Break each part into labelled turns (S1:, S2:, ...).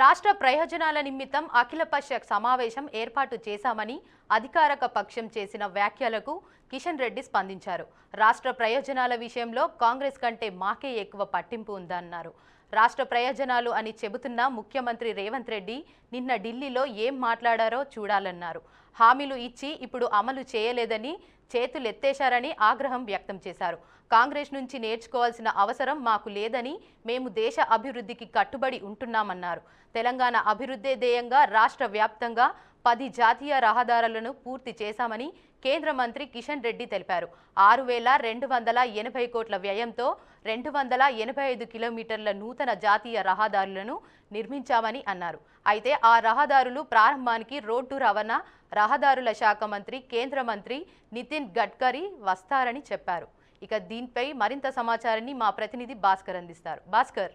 S1: రాష్ట్ర ప్రయోజనాల నిమిత్తం అఖిలపక్ష సమావేశం ఏర్పాటు చేశామని అధికారక పక్షం చేసిన వ్యాఖ్యలకు కిషన్ రెడ్డి స్పందించారు. రాష్ట్ర ప్రయోజనాల విషయంలో కాంగ్రెస్ కంటే మాకే ఎక్కువ పట్టింపు ఉందన్నారు. రాష్ట్ర ప్రయోజనాలు అని చెబుతున్న ముఖ్యమంత్రి రేవంత్ రెడ్డి నిన్న ఢిల్లీలో ఏం మాట్లాడారో చూడాలన్నారు. హామీలు ఇచ్చి ఇప్పుడు అమలు చేయలేదని చేతులెత్తేశారని ఆగ్రహం వ్యక్తం చేశారు. కాంగ్రెస్ నుంచి నేర్చుకోవాల్సిన అవసరం మాకు లేదని మేము దేశ అభివృద్ధికి కట్టుబడి ఉంటున్నామన్నారు. తెలంగాణ అభివృద్ధి ధ్యేయంగా రాష్ట్ర వ్యాప్తంగా 10 జాతీయ రహదారులను పూర్తి చేశామని కేంద్ర మంత్రి కిషన్ రెడ్డి తెలిపారు. 6,280 కోట్ల వ్యయంతో 285 కిలోమీటర్ల నూతన జాతీయ రహదారులను నిర్మించామని అన్నారు. అయితే ఆ రహదారులు ప్రారంభానికి రోడ్డు రవాణా రహదారుల శాఖ మంత్రి కేంద్ర మంత్రి నితిన్ గడ్కరీ వస్తారని చెప్పారు. ఇక దీనిపై మరింత సమాచారాన్ని మా ప్రతినిధి భాస్కర్ అందిస్తారు. భాస్కర్.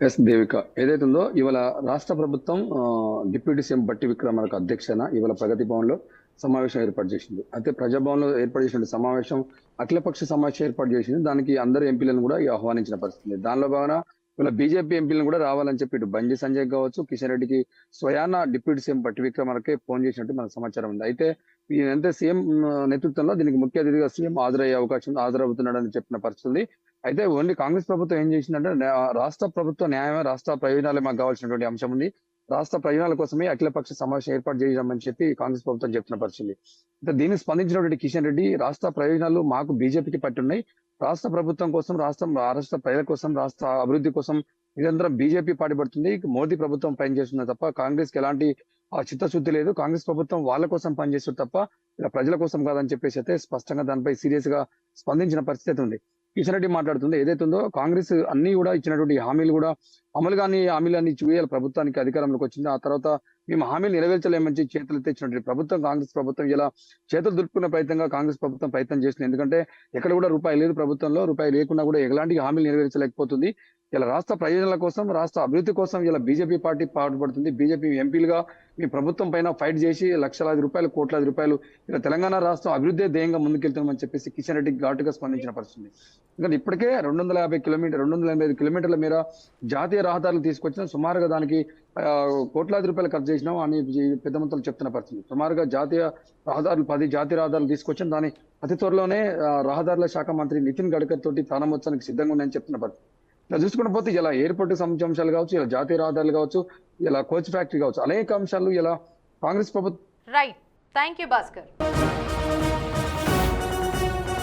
S2: ఎస్ దేవిక, ఏదైతుందో ఇవాళ రాష్ట్ర ప్రభుత్వం డిప్యూటీ సీఎం బట్టి విక్రమార్క అధ్యక్షన ఇవాళ ప్రగతి భవన్ లో సమావేశం ఏర్పాటు చేసింది. అయితే ప్రజాభవన్ లో ఏర్పాటు చేసిన సమావేశం అఖిలపక్ష సమావేశం ఏర్పాటు చేసింది. దానికి అందరు ఎంపీలను కూడా ఆహ్వానించిన పరిస్థితి. దానిలో భాగంగా ఇవాళ బీజేపీ ఎంపీలను కూడా రావాలని చెప్పి ఇటు బండి సంజయ్ కావచ్చు, కిషన్ రెడ్డికి స్వయాన డిప్యూటీ సీఎం బట్టి విక్రమార్కే ఫోన్ చేసినట్టు మనకు సమాచారం ఉంది. అయితే ఈయనంటే సీఎం నేతృత్వంలో దీనికి ముఖ్య అతిథిగా సీఎం హాజరయ్యే అవకాశం హాజరవుతున్నాడని చెప్పిన పరిస్థితి. అయితే ఓన్లీ కాంగ్రెస్ ప్రభుత్వం ఏం చేసిందంటే రాష్ట్ర ప్రభుత్వ న్యాయమే రాష్ట్ర ప్రయోజనాలే మాకు కావాల్సినటువంటి అంశం ఉంది. రాష్ట్ర ప్రయోజనాల కోసమే అఖిలపక్ష సమావేశం ఏర్పాటు చేయమని చెప్పి కాంగ్రెస్ ప్రభుత్వం చెప్తున్న పరిస్థితి. అయితే దీనికి స్పందించినటువంటి కిషన్ రెడ్డి రాష్ట్ర ప్రయోజనాలు మాకు బీజేపీకి పట్టున్నాయి. రాష్ట్ర ప్రభుత్వం కోసం, రాష్ట్ర ప్రజల కోసం, రాష్ట్ర అభివృద్ధి కోసం నిరంతరం బీజేపీ పాటుపడుతుంది. మోదీ ప్రభుత్వం పనిచేస్తుంది తప్ప కాంగ్రెస్ కి ఎలాంటి చిత్తశుద్ధి లేదు. కాంగ్రెస్ ప్రభుత్వం వాళ్ళ కోసం పనిచేస్తుంది తప్ప ఇలా ప్రజల కోసం కాదని చెప్పేసి అయితే స్పష్టంగా దానిపై సీరియస్ గా స్పందించిన పరిస్థితి ఉంది. కిషన్ రెడ్డి మాట్లాడుతుంది ఏదైతుందో కాంగ్రెస్ అన్ని కూడా ఇచ్చినటువంటి హామీలు కూడా అమలు కానీ హామీలన్నీ చూయాలి. ప్రభుత్వానికి అధికారంలోకి వచ్చింది ఆ తర్వాత మేము హామీలు నెరవేర్చలేమని చేతులు ఎత్తిచ్చినటువంటి ప్రభుత్వం కాంగ్రెస్ ప్రభుత్వం ఇలా చేతులు దులుపుకునే ప్రయత్నంగా కాంగ్రెస్ ప్రభుత్వం ప్రయత్నం చేస్తుంది. ఎందుకంటే ఎక్కడ కూడా రూపాయి లేదు ప్రభుత్వంలో, రూపాయి లేకుండా కూడా ఎలాంటి హామీలు నెరవేర్చలేకపోతుంది. ఇలా రాష్ట్ర ప్రయోజనాల కోసం, రాష్ట్ర అభివృద్ధి కోసం ఇలా బీజేపీ పార్టీ పాటుపడుతుంది. బీజేపీ ఎంపీలుగా మీ ప్రభుత్వం పైన ఫైట్ చేసి లక్షలాది రూపాయలు, కోట్లాది రూపాయలు ఇలా తెలంగాణ రాష్ట్రం అభివృద్ధి ధ్యేయంగా ముందుకెళ్తున్నామని చెప్పేసి కిషన్ రెడ్డి ఘాటుగా స్పందించిన పరిస్థితి. ఎందుకంటే ఇప్పటికే 285 కిలోమీటర్ల మేర జాతీయ రహదారులు తీసుకొచ్చిన సుమారుగా దానికి కోట్లాది రూపాయలు ఖర్చు చేసినాం అని పెద్ద మొత్తంలో చెప్తున్న పరిస్థితి. సుమారుగా 10 జాతీయ రహదారులు తీసుకొచ్చిన దాని అతి త్వరలోనే రహదారుల శాఖ మంత్రి నితిన్ గడ్కరీ తోటి ప్రారంభోత్సవానికి సిద్ధంగా ఉన్నాయని చెప్తున్న పరిస్థితి. ఇలా చూసుకున్న పోతే ఇలా ఎయిర్పోర్ట్ సంబంధించిన అంశాలు కావచ్చు, ఇలా జాతీయ రహదారులు కావచ్చు, ఇలా కోచ్ ఫ్యాక్టరీ కావచ్చు, అనేక అంశాలు ఇలా కాంగ్రెస్ ప్రభుత్వం.
S1: రైట్. Thank you Bhaskar.